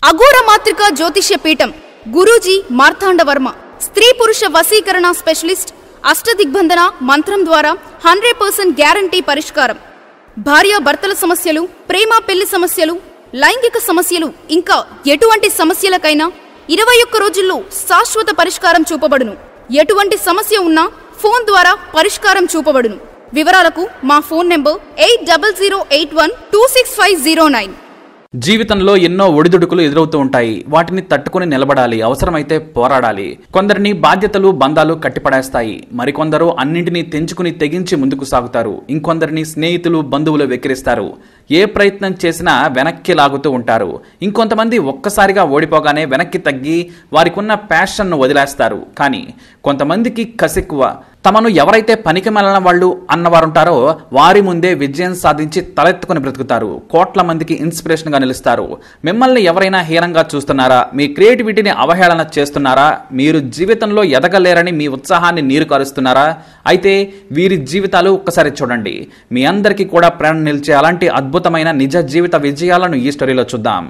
అఘోర మాత్రికా జ్యోతిష్య పీఠం గురూజీ మార్తాండ వర్మ స్త్రీ పురుష వశీకరణ స్పెషలిస్ట్ అష్టదిగ్బంధన మంత్రం ద్వారా 100% గ్యారంటీ పరిష్కారం. భార్యాభర్తల సమస్యలు, ప్రేమ పెళ్లి సమస్యలు, లైంగిక సమస్యలు ఇంకా ఎటువంటి సమస్యలకైనా 21 రోజుల్లో శాశ్వత పరిష్కారం చూపబడును. ఎటువంటి సమస్య ఉన్నా ఫోన్ ద్వారా పరిష్కారం చూపబడును. వివరాలకు మా ఫోన్ నెంబర్ 8008126509. జీవితంలో ఎన్నో ఒడిదుడుకులు ఎదురవుతూ ఉంటాయి. వాటిని తట్టుకుని నిలబడాలి, అవసరమైతే పోరాడాలి. కొందరిని బాధ్యతలు, బంధాలు కట్టిపడేస్తాయి. మరికొందరు అన్నింటినీ తెంచుకుని తెగించి ముందుకు సాగుతారు. ఇంకొందరిని స్నేహితులు, బంధువులు వెక్కిరిస్తారు. ఏ ప్రయత్నం చేసినా వెనక్కి లాగుతూ ఉంటారు. ఇంకొంతమంది ఒక్కసారిగా ఓడిపోగానే వెనక్కి తగ్గి వారికున్న ప్యాషన్ను వదిలేస్తారు. కానీ కొంతమందికి కసెక్కువ. తమను ఎవరైతే పనికిమాలిన వాళ్ళు అన్నవారుంటారో వారి ముందే విజయం సాధించి తలెత్తుకుని బ్రతుకుతారు. కోట్ల మందికి ఇన్స్పిరేషన్ గా నిలుస్తారు. మిమ్మల్ని ఎవరైనా హీనంగా చూస్తున్నారా? మీ క్రియేటివిటీని అవహేళన చేస్తున్నారా? మీరు జీవితంలో ఎదగలేరని మీ ఉత్సాహాన్ని నీరు కారుస్తున్నారా? అయితే వీరి జీవితాలు ఒక్కసారి చూడండి. మీ అందరికీ కూడా ప్రేరణ నిలిచే అలాంటి అద్భుతమైన నిజ జీవిత విజయాలను ఈ స్టోరీలో చూద్దాం.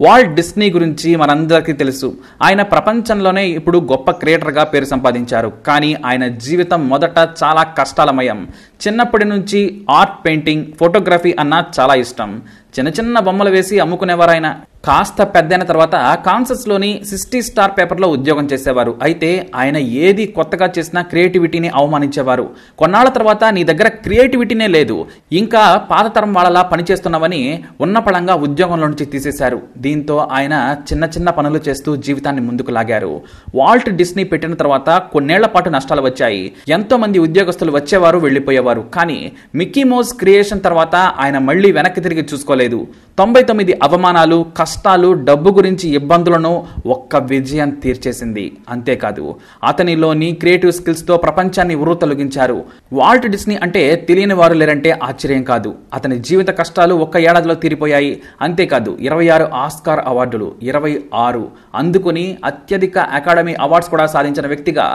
వాల్ట్ డిస్నీ గురించి మనందరికీ తెలుసు. ఆయన ప్రపంచంలోనే ఇప్పుడు గొప్ప క్రియేటర్గా పేరు సంపాదించారు. కానీ ఆయన జీవితం మొదట చాలా కష్టాలమయం. చిన్నప్పటి నుంచి ఆర్ట్, పెయింటింగ్, ఫోటోగ్రఫీ అన్నా చాలా ఇష్టం. చిన్న చిన్న బొమ్మలు వేసి అమ్ముకునేవారు ఆయన. కాస్త పెద్దైన తర్వాత కాన్సస్లోని 60 స్టార్ పేపర్లో ఉద్యోగం చేసేవారు. అయితే ఆయన ఏది కొత్తగా చేసినా క్రియేటివిటీని అవమానించేవారు. కొన్నాళ్ల తర్వాత నీ దగ్గర క్రియేటివిటీనే లేదు, ఇంకా పాతతరం వాళ్ళలా పనిచేస్తున్నావని ఉన్నపళంగా ఉద్యోగంలో నుంచి తీసేశారు. దీంతో ఆయన చిన్న చిన్న పనులు చేస్తూ జీవితాన్ని ముందుకు లాగారు. వాల్ట్ డిస్నీ పెట్టిన తర్వాత కొన్నేళ్ల పాటు నష్టాలు వచ్చాయి. ఎంతో మంది ఉద్యోగస్తులు వచ్చేవారు, వెళ్లిపోయేవారు. కానీ మిక్కీ మౌస్ క్రియేషన్ తర్వాత ఆయన మళ్లీ వెనక్కి తిరిగి చూసుకోలేదు. 99 అవమానాలు, కష్టాలు, డబ్బు గురించి ఇబ్బందులను ఒక్క విజయం తీర్చేసింది. అంతేకాదు అతనిలోని క్రియేటివ్ స్కిల్స్ తో ప్రపంచాన్ని ఉర్రూతలొగించారు. వాల్ట్ డిస్నీ అంటే తెలియని వారు లేరంటే ఆశ్చర్యం కాదు. అతని జీవిత కష్టాలు ఒక్క ఏడాదిలో తీరిపోయాయి. అంతేకాదు 26 ఆస్కార్ అవార్డులు, 26 అందుకుని అత్యధిక అకాడమీ అవార్డ్స్ కూడా సాధించిన వ్యక్తిగా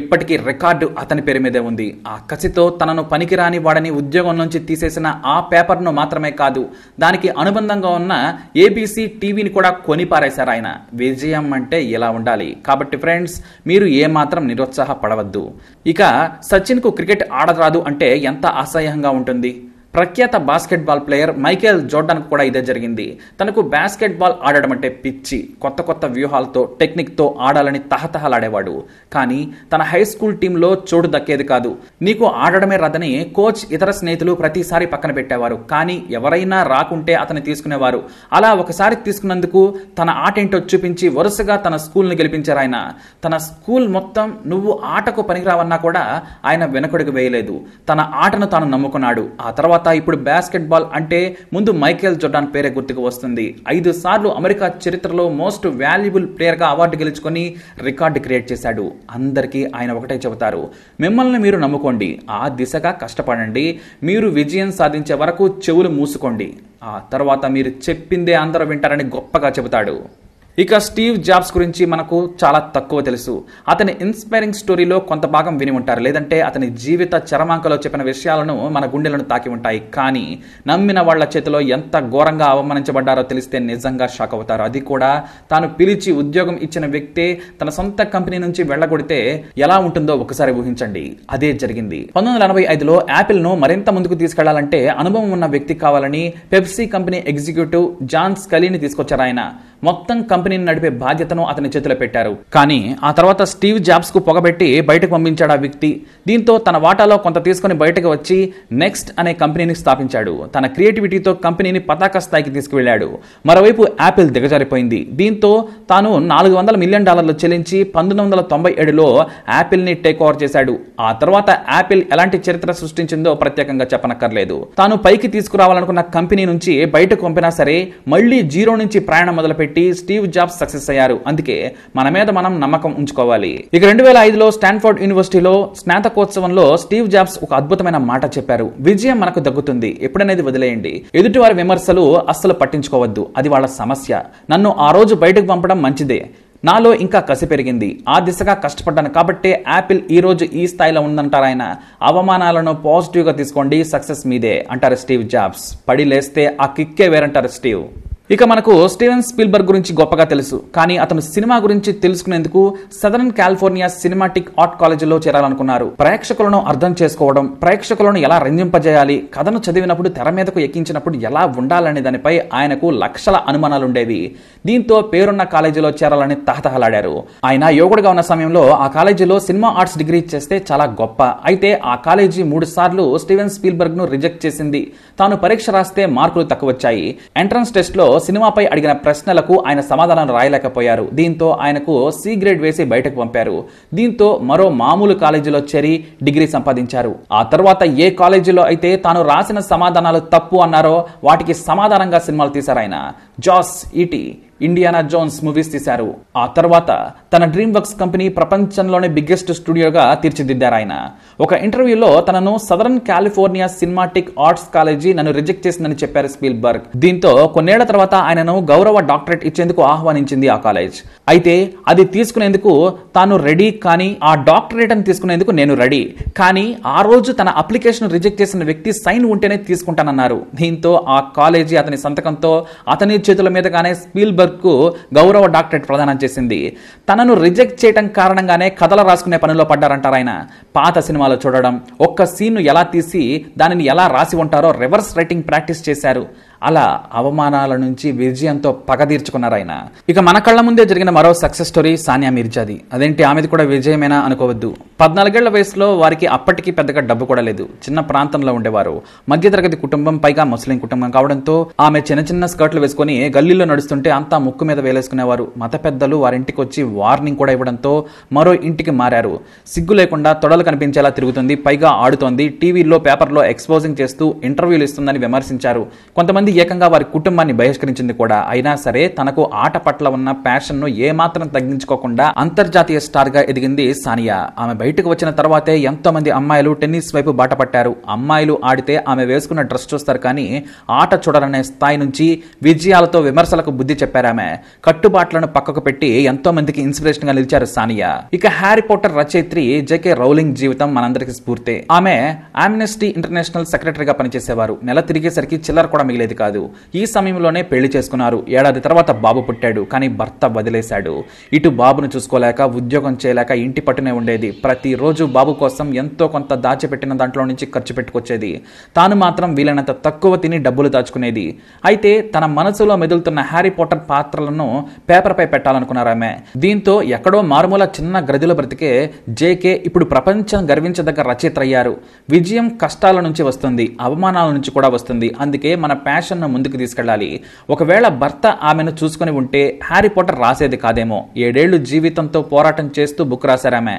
ఇప్పటికీ రికార్డు అతని పేరు మీదే ఉంది. ఆ కసితో తనను పనికిరాని వాడని ఉద్యోగం నుంచి తీసేసిన ఆ పేపర్ను మాత్రమే కాదు, దానికి అనుబంధంగా ఉన్న ఏబీసీ టీవీని కూడా కొనిపారేశారు ఆయన. విజయం అంటే ఇలా ఉండాలి. కాబట్టి ఫ్రెండ్స్, మీరు ఏమాత్రం నిరుత్సాహపడవద్దు. ఇక సచిన్ కు క్రికెట్ ఆడరాదు అంటే ఎంత అసహ్యంగా ఉంటుంది. ప్రఖ్యాత బాస్కెట్బాల్ ప్లేయర్ మైకేల్ జోర్డాన్ కూడా ఇదే జరిగింది. తనకు బాస్కెట్బాల్ ఆడడం అంటే పిచ్చి. కొత్త కొత్త వ్యూహాలతో, టెక్నిక్తో ఆడాలని తహతహలాడేవాడు. కానీ తన హై స్కూల్ టీంలో చోటు దక్కేది కాదు. నీకు ఆడడమే రాదని కోచ్, ఇతర స్నేహితులు ప్రతిసారి పక్కన పెట్టేవారు. కానీ ఎవరైనా రాకుంటే అతన్ని తీసుకునేవారు. అలా ఒకసారి తీసుకున్నందుకు తన ఆట ఏంటో చూపించి వరుసగా తన స్కూల్ని గెలిపించారు ఆయన. తన స్కూల్ మొత్తం నువ్వు ఆటకు పనికిరావన్నా కూడా ఆయన వెనకడుగు వేయలేదు. తన ఆటను తాను నమ్ముకున్నాడు. ఆ తర్వాత ఇప్పుడు బాస్కెట్బాల్ అంటే ముందు మైకేల్ జోర్డాన్ పేరే గుర్తుకు వస్తుంది. 5 సార్లు అమెరికా చరిత్రలో మోస్ట్ వాల్యుబుల్ ప్లేయర్ గా అవార్డు గెలుచుకొని రికార్డు క్రియేట్ చేశాడు. అందరికీ ఆయన ఒకటే చెబుతారు, మిమ్మల్ని మీరు నమ్ముకోండి, ఆ దిశగా కష్టపడండి, మీరు విజయం సాధించే వరకు చెవులు మూసుకోండి, ఆ తర్వాత మీరు చెప్పిందే అందరూ వింటారని గొప్పగా చెబుతాడు. ఇక స్టీవ్ జాబ్స్ గురించి మనకు చాలా తక్కువ తెలుసు. అతని ఇన్స్పైరింగ్ స్టోరీలో కొంత భాగం విని ఉంటారు, లేదంటే అతని జీవిత చరమాంకలో చెప్పిన విషయాలను మన గుండెలను తాకి ఉంటాయి. కానీ నమ్మిన వాళ్ల చేతిలో ఎంత ఘోరంగా అవమానించబడ్డారో తెలిస్తే నిజంగా షాక్ అవుతారు. అది కూడా తాను పిలిచి ఉద్యోగం ఇచ్చిన వ్యక్తే తన సొంత కంపెనీ నుంచి వెళ్లగొడితే ఎలా ఉంటుందో ఒకసారి ఊహించండి. అదే జరిగింది. 1985లో యాపిల్ ను మరింత ముందుకు తీసుకెళ్లాలంటే అనుభవం ఉన్న వ్యక్తి కావాలని పెప్సీ కంపెనీ ఎగ్జిక్యూటివ్ జాన్ స్కలీని తీసుకొచ్చారు ఆయన. మొత్తం కంపెనీని నడిపే బాధ్యతను అతని చేతిలో పెట్టారు. కానీ ఆ తర్వాత స్టీవ్ జాబ్స్ కు పొగబెట్టి బయటకు పంపించాడు ఆ వ్యక్తి. దీంతో తన వాటాలో కొంత తీసుకుని బయటకు వచ్చి నెక్స్ట్ అనే కంపెనీని స్థాపించాడు. తన క్రియేటివిటీతో కంపెనీని పతాక స్థాయికి తీసుకువెళ్లాడు. మరోవైపు యాపిల్ దిగజారిపోయింది. దీంతో తాను $400 మిలియన్ చెల్లించి 1997లో యాపిల్ ని టేక్ ఓవర్ చేశాడు. ఆ తర్వాత యాపిల్ ఎలాంటి చరిత్ర సృష్టించిందో ప్రత్యేకంగా చెప్పనక్కర్లేదు. తాను పైకి తీసుకురావాలనుకున్న కంపెనీ నుంచి బయటకు పంపినా సరే మళ్లీ జీరో నుంచి ప్రయాణం మొదలుపెట్టి స్టీవ్ జాబ్స్ సక్సెస్ అయ్యారు. అందుకే మన మీద మనం నమ్మకం ఉంచుకోవాలి. ఇక 2005లో స్టాన్ఫోర్డ్ యూనివర్సిటీలో స్నాతకోత్సవంలో స్టీవ్ జాబ్స్ ఒక అద్భుతమైన మాట చెప్పారు. విజయం మనకు దక్కుతుంది, ఎప్పుడనేది వదిలేయండి. ఎదుటివారి విమర్శలు అస్సలు పట్టించుకోవద్దు, అది వాళ్ళ సమస్య. నన్ను ఆ రోజు బయటకు పంపడం మంచిదే, నాలో ఇంకా కసి పెరిగింది, ఆ దిశగా కష్టపడ్డాను కాబట్టే యాపిల్ ఈ రోజు ఈ స్థాయిలో ఉందంటారు ఆయన. అవమానాలను పాజిటివ్ గా తీసుకోండి, సక్సెస్ మీదే అంటారు స్టీవ్ జాబ్స్. పడి లేస్తే ఆ కిక్కే వేరంటారు స్టీవ్. ఇక మనకు స్టీవెన్ స్పీల్బర్గ్ గురించి గొప్పగా తెలుసు, కానీ అతను సినిమా గురించి తెలుసుకునేందుకు సదరన్ కాలిఫోర్నియా సినిమాటిక్ ఆర్ట్ కాలేజీలో చేరాలనుకున్నారు. ప్రేక్షకులను అర్థం చేసుకోవడం, ప్రేక్షకులను ఎలా రంజింపజేయాలి, కథను చదివినప్పుడు తెర మీదకు ఎక్కించినప్పుడు ఎలా ఉండాలనే దానిపై ఆయనకు లక్షల అనుమానాలుండేవి. దీంతో పేరున్న కాలేజీలో చేరాలని తహతహలాడారు. ఆయన యువకుడిగా ఉన్న సమయంలో ఆ కాలేజీలో సినిమా ఆర్ట్స్ డిగ్రీ చేస్తే చాలా గొప్ప. అయితే ఆ కాలేజీ 3 సార్లు స్టీవెన్ స్పీల్బర్గ్ ను రిజెక్ట్ చేసింది. తాను పరీక్ష రాస్తే మార్కులు తక్కువ వచ్చాయి. ఎంట్రన్స్ టెస్ట్ లో సినిమాపై అడిగిన ప్రశ్నలకు ఆయన సమాధానం రాయలేకపోయారు. దీంతో ఆయనకు సి గ్రేడ్ వేసి బయటకు పంపారు. దీంతో మరో మామూలు కాలేజీలో చేరి డిగ్రీ సంపాదించారు. ఆ తర్వాత ఏ కాలేజీలో అయితే తాను రాసిన సమాధానాలు తప్పు అన్నారో వాటికి సమాధానంగా సినిమాలు తీశారు ఆయన. జాస్, ఈటీ, ఇండియానా జోన్స్ మూవీస్ తీశారు. ఆ తర్వాత తన డ్రీమ్ వర్క్స్ కంపెనీ ప్రపంచంలోనే బిగ్గెస్ట్ స్టూడియోగా తీర్చిదిద్దారు ఆయన. ఒక ఇంటర్వ్యూలో తనను southern California cinematic arts college నన్ను రిజెక్ట్ చేసిందని చెప్పారు స్పీల్బర్గ్. దీంతో కొన్నేళ్ల తర్వాత ఆయనను గౌరవ డాక్టరేట్ ఇచ్చేందుకు ఆహ్వానించింది ఆ కాలేజ్. అయితే అది తీసుకునేందుకు తాను రెడీ, కానీ ఆ డాక్టరేట్ అని తీసుకునేందుకు నేను రెడీ, కానీ ఆ రోజు తన అప్లికేషన్ రిజెక్ట్ చేసిన వ్యక్తి సైన్ ఉంటేనే తీసుకుంటానన్నారు. దీంతో ఆ కాలేజీ అతని సంతకంతో అతని చేతుల మీదగానే స్పీల్బర్గ్ కు గౌరవ డాక్టరేట్ ప్రదానం చేసింది. తనను రిజెక్ట్ చేయడం కారణంగానే కథలు రాసుకునే పనిలో పడ్డారంటారు ఆయన. పాత సినిమాలు చూడడం, ఒక్క సీన్ను ఎలా తీసి దానిని ఎలా రాసి ఉంటారో రివర్స్ రైటింగ్ ప్రాక్టీస్ చేశారు. అలా అవమానాల నుంచి విజయంతో పగ తీర్చుకున్నారు ఆయన. ఇక మన కళ్ళ ముందే జరిగిన మరో సక్సెస్ స్టోరీ సానియా మీర్జాది. అదేంటి, ఆమెది కూడా విజయమేనా అనుకోవద్దు. 14 ఏళ్ల వయసులో వారికి అప్పటికి పెద్దగా డబ్బు కూడా లేదు. చిన్న ప్రాంతంలో ఉండేవారు. మధ్యతరగతి కుటుంబం, పైగా ముస్లిం కుటుంబం కావడంతో ఆమె చిన్న చిన్న స్కర్ట్లు వేసుకుని గల్లీలో నడుస్తుంటే అంతా ముక్కు మీద వేలేసుకునేవారు. మత పెద్దలు వారింటికి వచ్చి వార్నింగ్ కూడా ఇవ్వడంతో మరో ఇంటికి మారారు. సిగ్గు లేకుండా తొడలు కనిపించేలా తిరుగుతుంది, పైగా ఆడుతోంది, టీవీలో పేపర్లో ఎక్స్పోజింగ్ చేస్తూ ఇంటర్వ్యూలు ఇస్తుందని విమర్శించారు. కొంతమంది ఏకంగా వారి కుటుంబాన్ని బహిష్కరించింది కూడా. అయినా సరే తనకు ఆట పట్ల ఉన్న ప్యాషన్ ను ఏమాత్రం తగ్గించుకోకుండా అంతర్జాతీయ స్టార్ గా ఎదిగింది సానియా. ఆమె బయటకు వచ్చిన తర్వాతే ఎంతో మంది అమ్మాయిలు టెన్నిస్ వైపు బాట పట్టారు. అమ్మాయిలు ఆడితే ఆమె వేసుకున్న డ్రెస్ చూస్తారు, కానీ ఆట చూడరనే స్థాయి నుంచి విజయాలతో విమర్శలకు బుద్ధి చెప్పారామె. కట్టుబాట్లను పక్కకు పెట్టి ఎంతో మందికి ఇన్స్పిరేషన్ గా నిలిచారు సానియా. ఇక హ్యారీ పాటర్ రచయిత్రి జేకే రౌలింగ్ జీవితం మనందరికి స్ఫూర్తే. ఆమె ఆమ్నెస్టీ ఇంటర్నేషనల్ సెక్రటరీగా పనిచేసేవారు. నెల తిరిగేసరికి చిల్లర కూడా మిగిలేది కాదు. ఈ సమయంలోనే పెళ్లి చేసుకున్నారు. ఏడాది తర్వాత బాబు పుట్టాడు, కానీ భర్త వదిలేశాడు. ఇటు బాబును చూసుకోలేక, ఉద్యోగం చేయలేక ఇంటి పట్టునే ఉండేది. ప్రతిరోజు బాబు కోసం ఎంతో కొంత దాచిపెట్టిన దాంట్లో నుంచి ఖర్చు పెట్టుకొచ్చేది. తాను మాత్రం వీలైనంత తక్కువ తిని డబ్బులు దాచుకునేది. అయితే తన మనసులో మెదులుతున్న హ్యారీ పాటర్ పాత్రలను పేపర్ పై పెట్టాలనుకున్నారామె. దీంతో ఎక్కడో మారుమూల చిన్న గదిలో బ్రతికే జేకే ఇప్పుడు ప్రపంచం గర్వించదగ్గ రచయిత అయ్యారు. విజయం కష్టాల నుంచి వస్తుంది, అవమానాల నుంచి కూడా వస్తుంది. అందుకే మన ప్యాషన్ ను ముందుకు తీసుకెళ్లాలి. ఒకవేళ భర్త ఆమెను చూసుకుని ఉంటే హ్యారీ పాటర్ రాసేది కాదేమో. 7 ఏళ్లు జీవితంతో పోరాటం చేస్తూ బుక్ రాశారామె.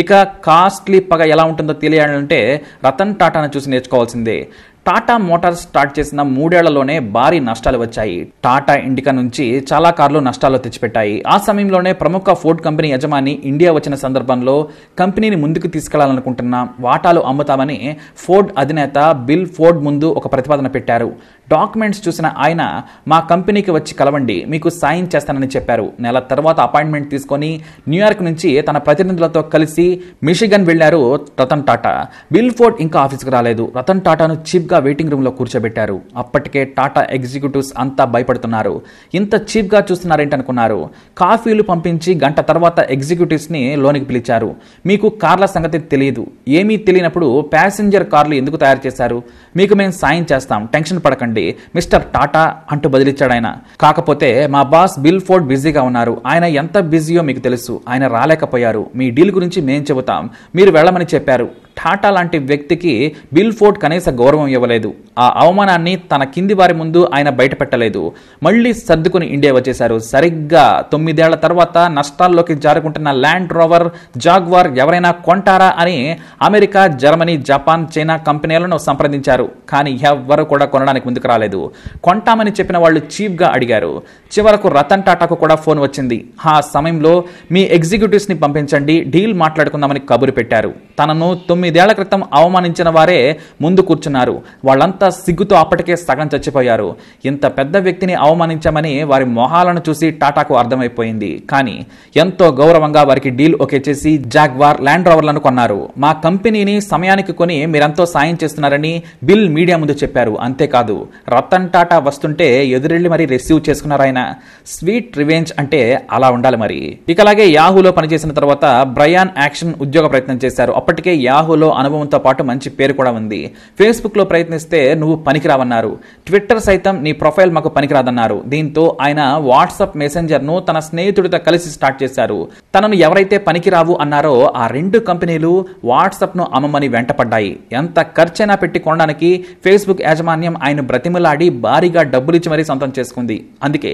ఇక కాస్ట్లీ పగ ఎలా ఉంటుందో తెలియాలంటే రతన్ టాటాను చూసి నేర్చుకోవాల్సిందే. టాటా మోటార్స్ స్టార్ట్ చేసిన 3 ఏళ్లలోనే భారీ నష్టాలు వచ్చాయి. టాటా ఇండికా నుంచి చాలా కార్లు నష్టాలు తెచ్చిపెట్టాయి. ఆ సమయంలోనే ప్రముఖ ఫోర్డ్ కంపెనీ యజమాని ఇండియా వచ్చిన సందర్భంలో కంపెనీని ముందుకు తీసుకెళ్లాలనుకుంటున్న వాటాలు అమ్ముతామని ఫోర్డ్ అధినేత బిల్ ఫోర్డ్ ముందు ఒక ప్రతిపాదన పెట్టారు. డాక్యుమెంట్స్ చూసిన ఆయన, మా కంపెనీకి వచ్చి కలవండి, మీకు సాయం చేస్తానని చెప్పారు. నెల తర్వాత అపాయింట్మెంట్ తీసుకొని న్యూయార్క్ నుంచి తన ప్రతినిధులతో కలిసి మిషిగన్ వెళ్లారు రతన్ టాటా. బిల్ ఫోర్డ్ ఇంకా ఆఫీస్కి రాలేదు. రతన్ టాటాను చీప్ గా వెయిటింగ్ రూమ్ లో కూర్చోబెట్టారు. అప్పటికే టాటా ఎగ్జిక్యూటివ్స్ అంతా భయపడుతున్నారు. ఇంత చీప్ గా చూస్తున్నారేంటనుకున్నారు. కాఫీలు పంపించి గంట తర్వాత ఎగ్జిక్యూటివ్స్ ని లోనికి పిలిచారు. మీకు కార్ల సంగతి తెలియదు, ఏమీ తెలియనప్పుడు ప్యాసింజర్ కార్లు ఎందుకు తయారు చేశారు? మీకు మేము సాయం చేస్తాం, టెన్షన్ పడకండి మిస్టర్ టాటా అంటూ బదిలిచ్చాడు ఆయన. కాకపోతే మా బాస్ బిల్ ఫోర్డ్ బిజీగా ఉన్నారు. ఆయన ఎంత బిజీయో మీకు తెలుసు. ఆయన రాలేకపోయారు. మీ డీల్ గురించి మేం చెబుతాం, మీరు వెళ్ళమని చెప్పారు. టాటా లాంటి వ్యక్తికి బిల్ ఫోర్డ్ కనీస గౌరవం ఇవ్వలేదు. ఆ అవమానాన్ని తన కింది వారి ముందు ఆయన బయట పెట్టలేదు. మళ్లీ సర్దుకుని ఇండియా వచ్చేశారు. సరిగ్గా 9 ఏళ్ల తర్వాత నష్టాల్లోకి జారుకుంటున్న ల్యాండ్ రోవర్, జాగ్వార్ ఎవరైనా కొంటారా అని అమెరికా, జర్మనీ, జపాన్, చైనా కంపెనీలను సంప్రదించారు. కానీ ఎవ్వరూ కూడా కొనడానికి ముందుకు రాలేదు. కొంటామని చెప్పిన వాళ్ళు చీప్ గా అడిగారు. చివరకు రతన్ టాటాకు కూడా ఫోన్ వచ్చింది. ఆ సమయంలో మీ ఎగ్జిక్యూటివ్స్ ని పంపించండి, డీల్ మాట్లాడుకుందామని కబురు పెట్టారు. తనను 9 ఏళ్ల క్రితం అవమానించిన వారే ముందు కూర్చున్నారు. వాళ్ళంతా సిగ్గుతో అప్పటికే సగం చచ్చిపోయారు. ఇంత పెద్ద వ్యక్తిని అవమానించామని వారి మొహాలను చూసి టాటాకు అర్థమైపోయింది. కానీ ఎంతో గౌరవంగా వారికి డీల్ ఓకే చేసి జాగ్వార్, ల్యాండ్ రోవర్లను కొన్నారు. మా కంపెనీని సమయానికి కొని మీరెంతో సాయం చేస్తున్నారని బిల్ మీడియా ముందు చెప్పారు. అంతేకాదు రతన్ టాటా వస్తుంటే ఎదురెళ్లి మరి రిసీవ్ చేసుకున్నారు ఆయన. స్వీట్ రివెంజ్ అంటే అలా ఉండాలి మరి. ఇక అలాగే యాహూలో పనిచేసిన తర్వాత బ్రయాన్ యాక్షన్ ఉద్యోగ ప్రయత్నం చేశారు. అప్పటికే యాహూలో అనుభవంతో పాటు మంచి పేరు కూడా ఉంది. ఫేస్బుక్ లో ప్రయత్నిస్తే నువ్వు పనికిరావన్నారు. ట్విట్టర్ సైతం నీ ప్రొఫైల్ మాకు పనికిరాదన్నారు. దీంతో ఆయన వాట్సాప్ మెసెంజర్ ను తన స్నేహితుడితో కలిసి స్టార్ట్ చేశారు. తనను ఎవరైతే పనికిరావు అన్నారో ఆ 2 కంపెనీలు వాట్సాప్ ను అమ్మమని వెంటపడ్డాయి. ఎంత ఖర్చైనా పెట్టి కొనడానికి ఫేస్బుక్ యాజమాన్యం ఆయన బ్రతిమలాడి భారీగా డబ్బులిచ్చి మరీ సొంతం చేసుకుంది. అందుకే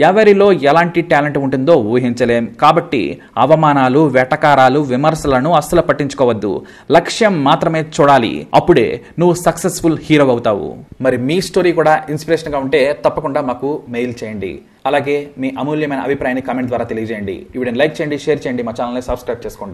ఎవరిలో ఎలాంటి టాలెంట్ ఉంటుందో ఊహించలేం. కాబట్టి అవమానాలు, వెటకారాలు, విమర్శలను అస్సలు పట్టించుకోవద్దు. లక్ష్యం మాత్రమే చూడాలి. అప్పుడే నువ్వు సక్సెస్ఫుల్ హీరో అవుతావు. మరి మీ స్టోరీ కూడా ఇన్స్పిరేషన్ గా ఉంటే తప్పకుండా మాకు మెయిల్ చేయండి. అలాగే మీ అమూల్యమైన అభిప్రాయాన్ని కామెంట్ ద్వారా తెలియజేయండి. ఈ వీడియోని లైక్ చేయండి, షేర్ చేయండి, మా ఛానల్ని సబ్స్క్రైబ్ చేసుకోండి.